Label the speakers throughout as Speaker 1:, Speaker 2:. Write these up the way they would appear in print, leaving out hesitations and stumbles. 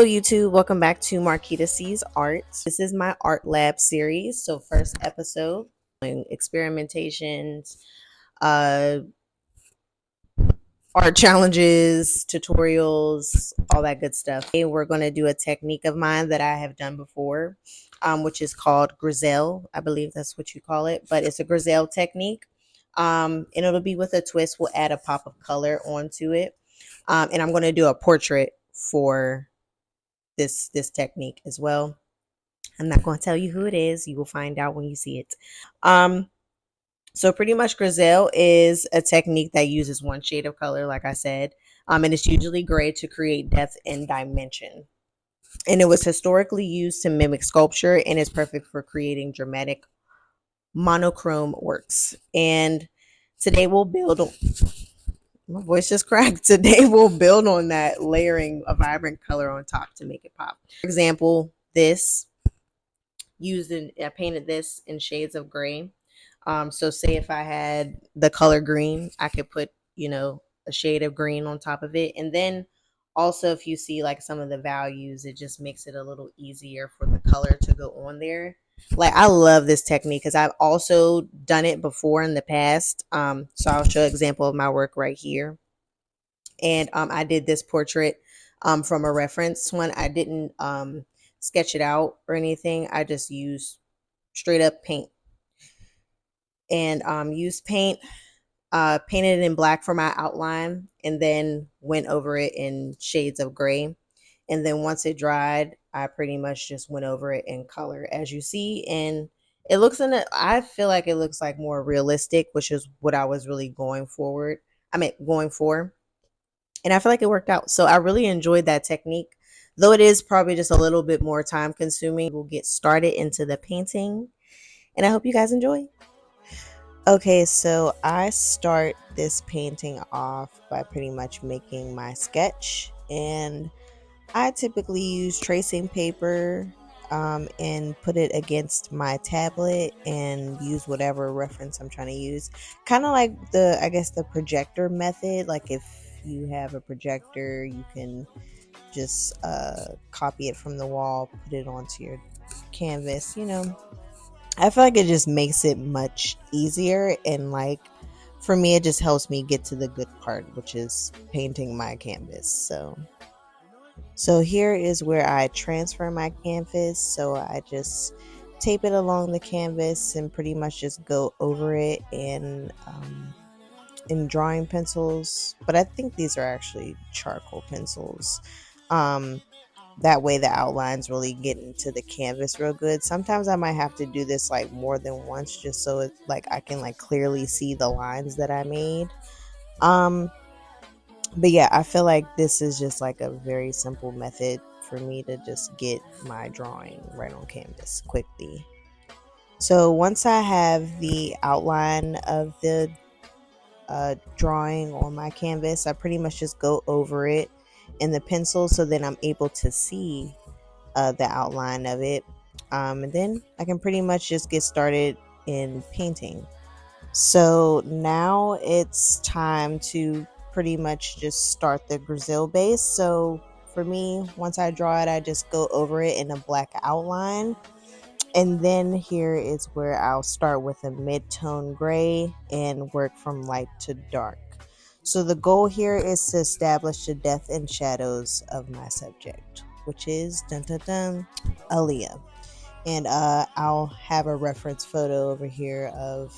Speaker 1: YouTube, welcome back to Marquita C's Art. This is my art lab series. So first episode, experimentations, art challenges, tutorials, all that good stuff. Today we're going to do a technique of mine that I have done before, which is called Grisaille. I believe that's what you call it, but it's a Grisaille technique. And it'll be with a twist. We'll add a pop of color onto it. And I'm going to do a portrait for this technique as well. I'm not going to tell you who it is. You will find out when you see it. So pretty much Grisaille is a technique that uses one shade of color, like I said, and it's usually gray to create depth and dimension. And it was historically used to mimic sculpture and is perfect for creating dramatic monochrome works. And today we'll build on, my voice just cracked. Today we'll build on that, layering a vibrant color on top to make it pop. For example, I painted this in shades of gray. So say if I had the color green, I could put, a shade of green on top of it. And then also if you see like some of the values, it just makes it a little easier for the color to go on there. Like, I love this technique because I've also done it before in the past. So I'll show an example of my work right here. And I did this portrait from a reference one. I didn't sketch it out or anything. I just used straight up paint. And used painted it in black for my outline, and then went over it in shades of gray. And then once it dried, I pretty much just went over it in color, as you see. And it looks I feel like it looks like more realistic, which is what I was really going for. And I feel like it worked out. So I really enjoyed that technique, though it is probably just a little bit more time consuming. We'll get started into the painting, and I hope you guys enjoy. Okay, so I start this painting off by pretty much making my sketch, and I typically use tracing paper and put it against my tablet and use whatever reference I'm trying to use. Kind of like the projector method. Like if you have a projector, you can just copy it from the wall, put it onto your canvas, I feel like it just makes it much easier, and like for me, it just helps me get to the good part, which is painting my canvas. So here is where I transfer my canvas. So I just tape it along the canvas and pretty much just go over it in drawing pencils, but I think these are actually charcoal pencils. That way the outlines really get into the canvas real good. Sometimes I might have to do this like more than once, just so it's like I can like clearly see the lines that I made. But yeah, I feel like this is just like a very simple method for me to just get my drawing right on canvas quickly. So once I have the outline of the drawing on my canvas, I pretty much just go over it in the pencil, so then I'm able to see the outline of it, and then I can pretty much just get started in painting. So now it's time to pretty much just start the Grisaille base. So for me, once I draw it, I just go over it in a black outline, and then here is where I'll start with a mid-tone gray and work from light to dark. So the goal here is to establish the depth and shadows of my subject, which is Aaliyah. And I'll have a reference photo over here of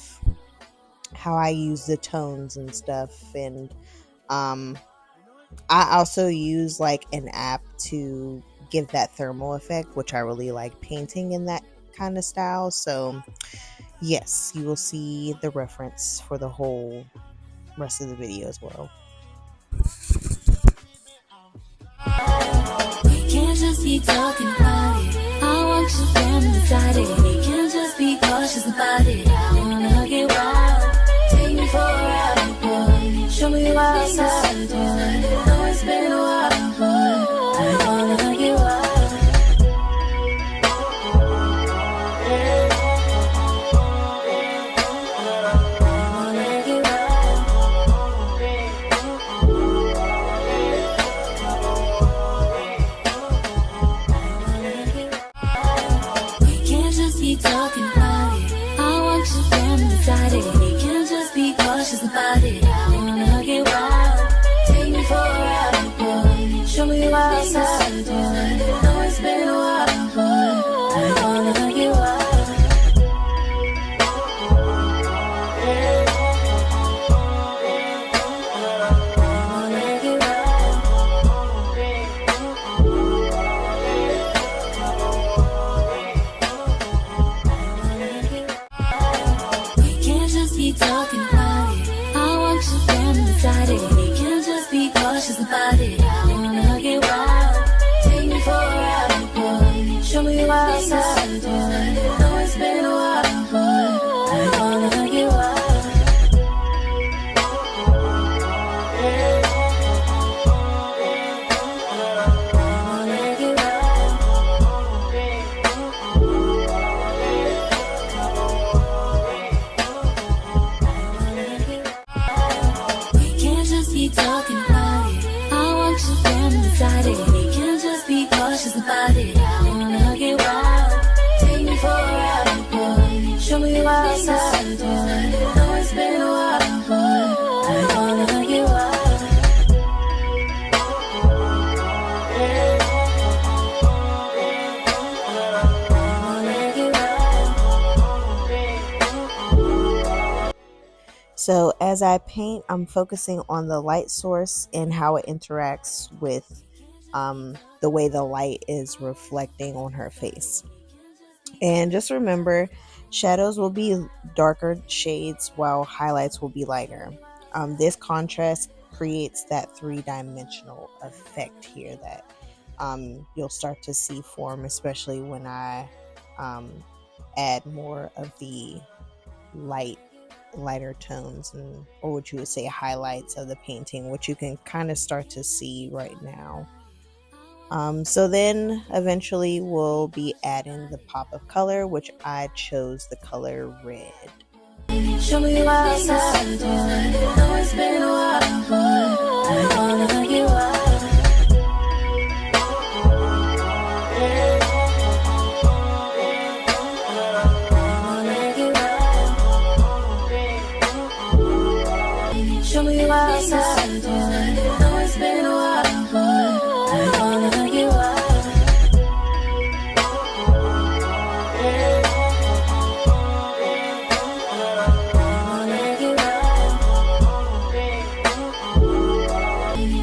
Speaker 1: how I use the tones and stuff. And I also use like an app to give that thermal effect, which I really like painting in that kind of style. So yes, you will see the reference for the whole rest of the video as well. We can't just be talking about it. I want you from inside it. We can't just be cautious about it. I wanna get wild. Take me for a ride, boy. Show me your outside, boy. I know it's been a while, boy. I wanna get wild. what I'm doing. I know it's been a while, but I wanna hug you up. So as I paint, I'm focusing on the light source and how it interacts with the way the light is reflecting on her face. And just remember, shadows will be darker shades while highlights will be lighter. This contrast creates that three-dimensional effect here that you'll start to see form, especially when I add more of the lighter tones, or what you would say highlights of the painting, which you can kind of start to see right now. So then eventually we'll be adding the pop of color, which I chose the color red. Show me what I'm doing. I know it's been a while, but I wanna hug you up. Show me what I'm doing. I know it's been a while, but I wanna hug you up.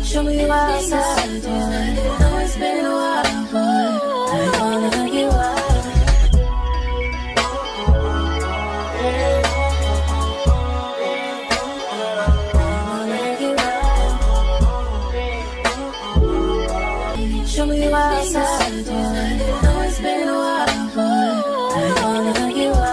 Speaker 1: Show me what I'm doing. I know it's been a while, but I wanna hug you up. Show me what I'm doing. I know it's been a while, but I wanna hug you up.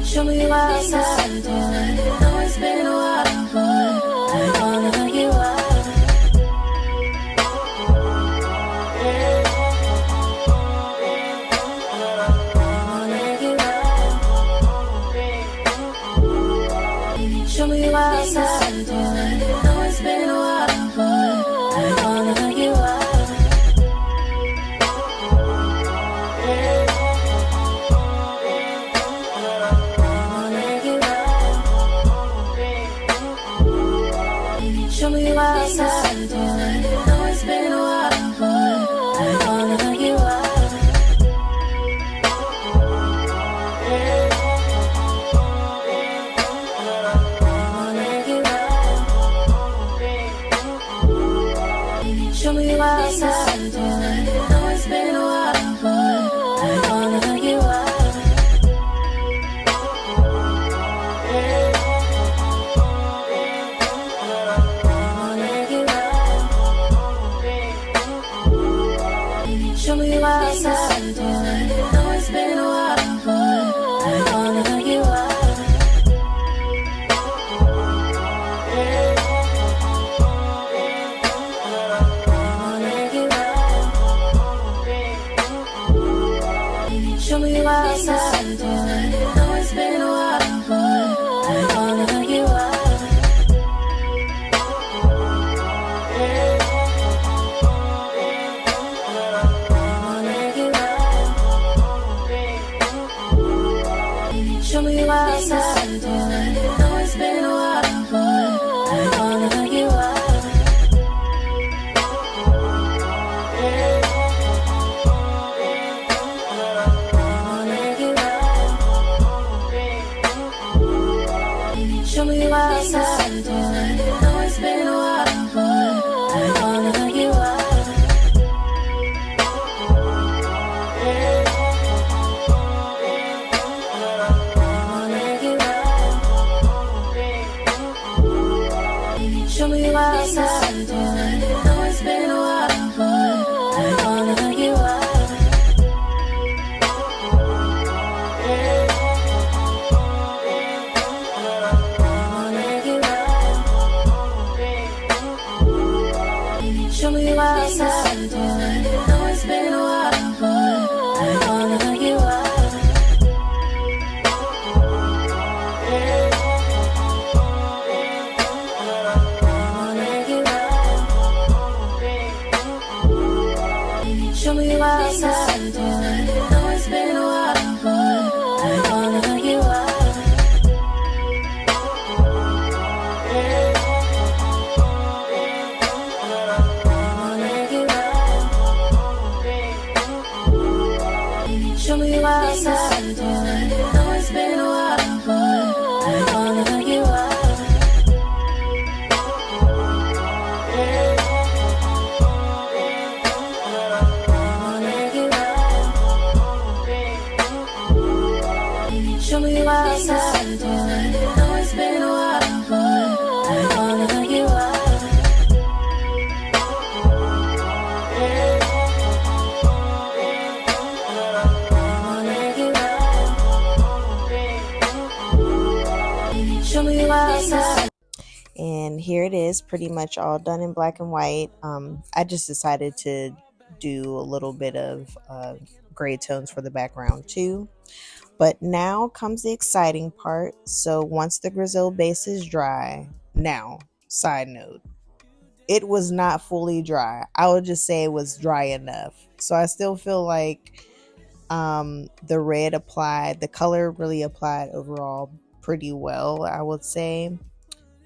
Speaker 1: Show me what I'm doing. I know it's been a while, but I wanna hug you up. Show me what I'm doing. I know it's been a while, but I wanna hug you up. Show me what I'm doing. I know it's been a while, but I wanna hug you up. Show me what I'm doing. I know it's been a while, but I wanna hug you up. Show me what I'm doing. I know it's been a while, but I wanna hug you up. Show me what I'm doing. I know it's been a while, but I wanna hug you up. Show me what I'm doing. I know it's been a while, but I wanna hug you up. Show me what I'm doing. I know it's been a while, but I wanna hug you up. Show me what I'm doing. I know it's been a while, but I wanna hug you up. Show me what I'm doing. I know it's been a while, but I wanna hug you up. And here it is, pretty much all done in black and white. I just decided to do a little bit of gray tones for the background too. But now comes the exciting part. So once the Grisaille base is dry, now, side note, it was not fully dry. I would just say it was dry enough. So I still feel like the red applied, the color really applied overall pretty well, I would say.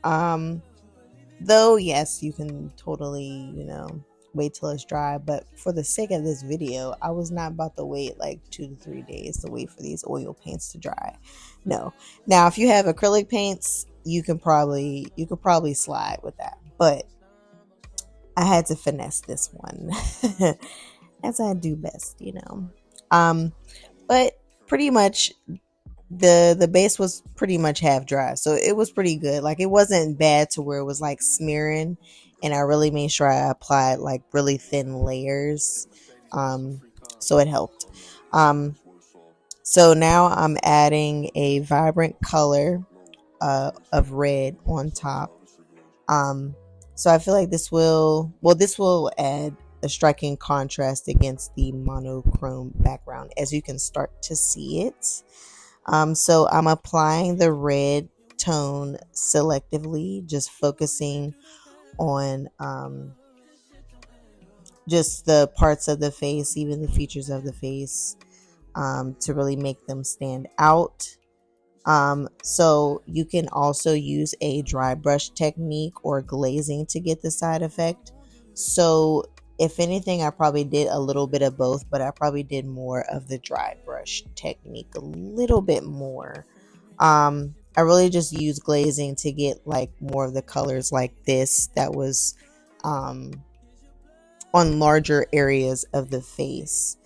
Speaker 1: Though, yes, you can totally, wait till it's dry. But for the sake of this video, I was not about to wait like 2 to 3 days to wait for these oil paints to dry. No. Now, if you have acrylic paints, you could probably slide with that. But I had to finesse this one as I do best, But pretty much the base was pretty much half dry, so it was pretty good. Like, it wasn't bad to where it was like smearing, and I really made sure I applied like really thin layers, so it helped. So now I'm adding a vibrant color of red on top. So I feel like this will add a striking contrast against the monochrome background, as you can start to see it. So I'm applying the red tone selectively, just focusing on just the parts of the face, even the features of the face, to really make them stand out. So you can also use a dry brush technique or glazing to get the side effect. So if anything, I probably did a little bit of both, but I probably did more of the dry brush technique, a little bit more. I really just used glazing to get like more of the colors like this that was on larger areas of the face.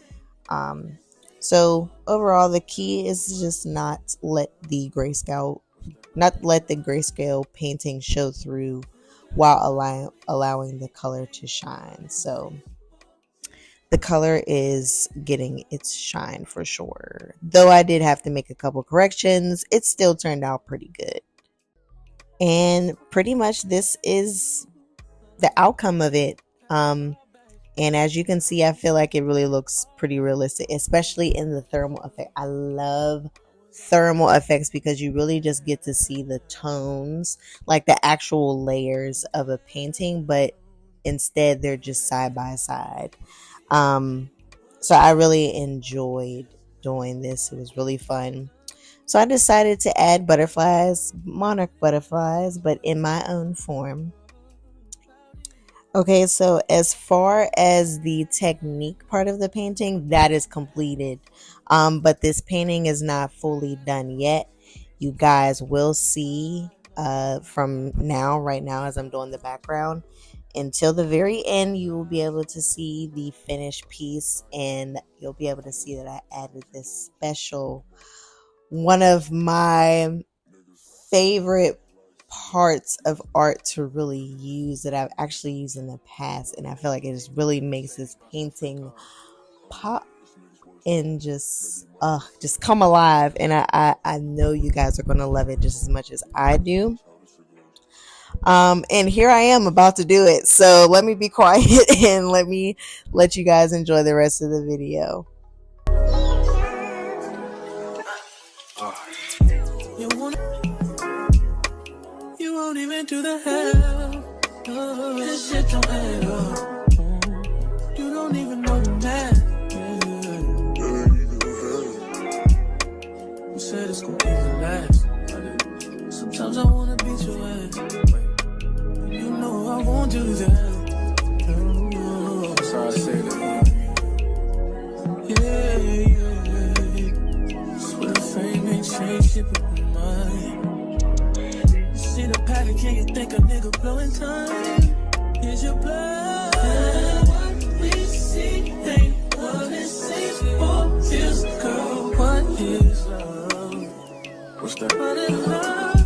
Speaker 1: So overall, the key is just not let the grayscale painting show through while allowing the color to shine. So the color is getting its shine for sure. Though I did have to make a couple corrections, it still turned out pretty good. And pretty much this is the outcome of it. And as you can see, I feel like it really looks pretty realistic, especially in the thermal effect. I love thermal effects because you really just get to see the tones, like the actual layers of a painting, but instead they're just side by side. So I really enjoyed doing this. It was really fun. So I decided to add butterflies, monarch butterflies, but in my own form. Okay, so as far as the technique part of the painting, that is completed. But this painting is not fully done yet. You guys will see from right now as I'm doing the background until the very end, you will be able to see the finished piece, and you'll be able to see that I added this special, one of my favorite parts of art to really use that I've actually used in the past, and I feel like it just really makes this painting pop and just come alive. And I know you guys are going to love it just as much as I do. And here I am about to do it, so let me be quiet and let you guys enjoy the rest of the video. You won't even do the hell. Oh, this shit don't add up. You don't even know the math. You said it's gonna even last. Sometimes I wanna beat your ass. You know I won't do that. Oh, sorry to say that. Yeah. Swear the fame ain't changed shit but my mind. See the pattern, can you think a nigga blowing time? Is your blood? What we see ain't what it seems for. Feels, girl, what is love? What's that? What is love?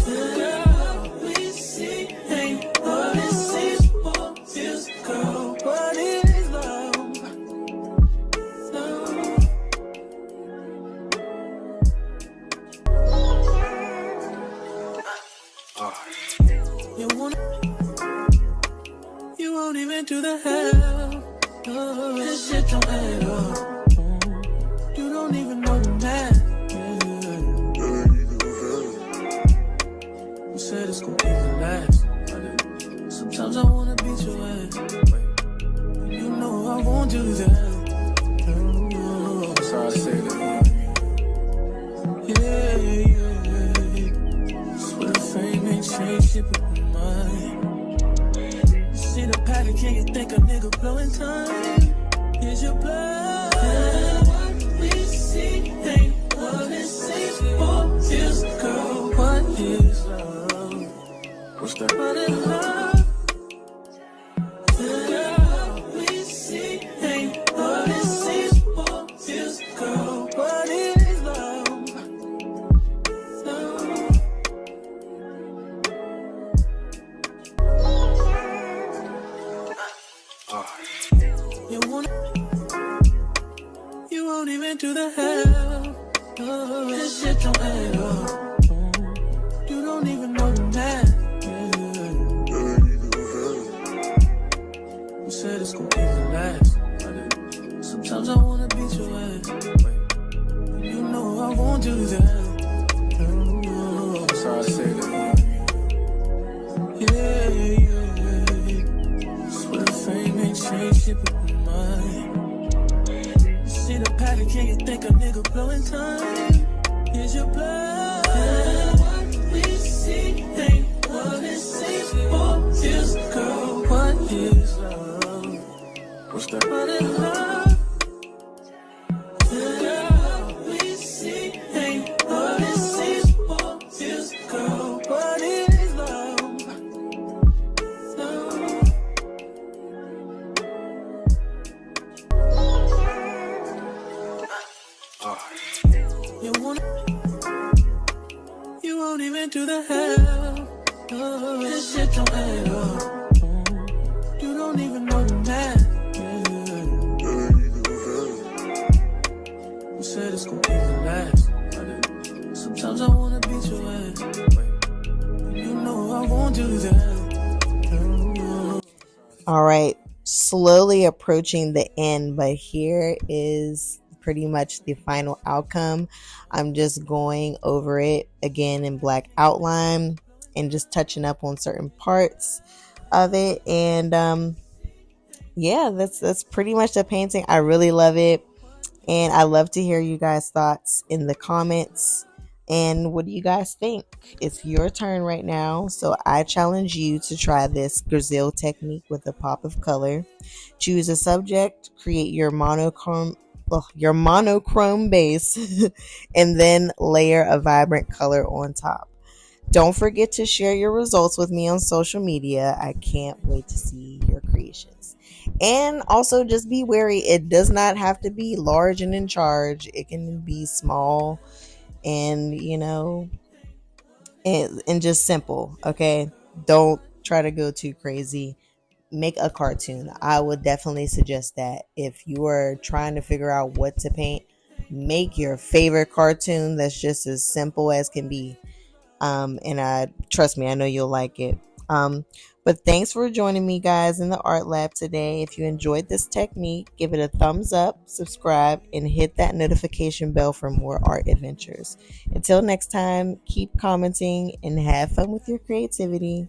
Speaker 1: Girl, we see ain't what it seems for. Feels, girl, what is love? Love.
Speaker 2: even do the hell. Oh, this shit don't add up. You don't even know the math. You said it's gonna even last. Sometimes I wanna beat your ass. You know I won't do that. Oh, sorry I say that. Yeah, yeah, yeah. Swear the fame ain't changed shit but my mind. You see the pattern, can you think a nigga blowing time? Is your blood? What we see ain't what it seems for. Is girl, what is love? What's that? What is love? Girl, we see ain't what it seems for. Is girl, what is love? You won't even do the hell. Oh, this shit don't add up. You don't even know the math. You said it's gonna even last. Sometimes I wanna beat your ass. You know I won't do that. Oh, sorry I say that. Yeah, yeah, yeah. Swear the fame ain't changed shit but my mind. See the pattern, can you think a nigga blowing time? Is your blood? What we see ain't what it seems for. Is girl, what is love? What's that? What is love? Girl, we see ain't what it seems for. Is girl, what is love? You won't even do the hell. Oh, this shit don't add up. You don't even know the math. You said it's gonna even last. Sometimes I wanna beat your ass. You know I won't do that.
Speaker 1: All right, slowly approaching the end, but here is pretty much the final outcome. I'm just going over it again in black outline and just touching up on certain parts of it. And yeah, that's pretty much the painting. I really love it, and I love to hear you guys' thoughts in the comments. And what do you guys think? It's your turn right now, so I challenge you to try this Grisaille technique with a pop of color. Choose a subject, create your monochrome base, and then layer a vibrant color on top. Don't forget to share your results with me on social media. I can't wait to see your creations. And also just be wary, it does not have to be large and in charge. It can be small and and just simple. Okay, don't try to go too crazy. Make a cartoon. I would definitely suggest that. If you are trying to figure out what to paint, make your favorite cartoon that's just as simple as can be. And I trust me, I know you'll like it. But thanks for joining me, guys, in the art lab today. If you enjoyed this technique, give it a thumbs up, subscribe, and hit that notification bell for more art adventures. Until next time, keep commenting and have fun with your creativity.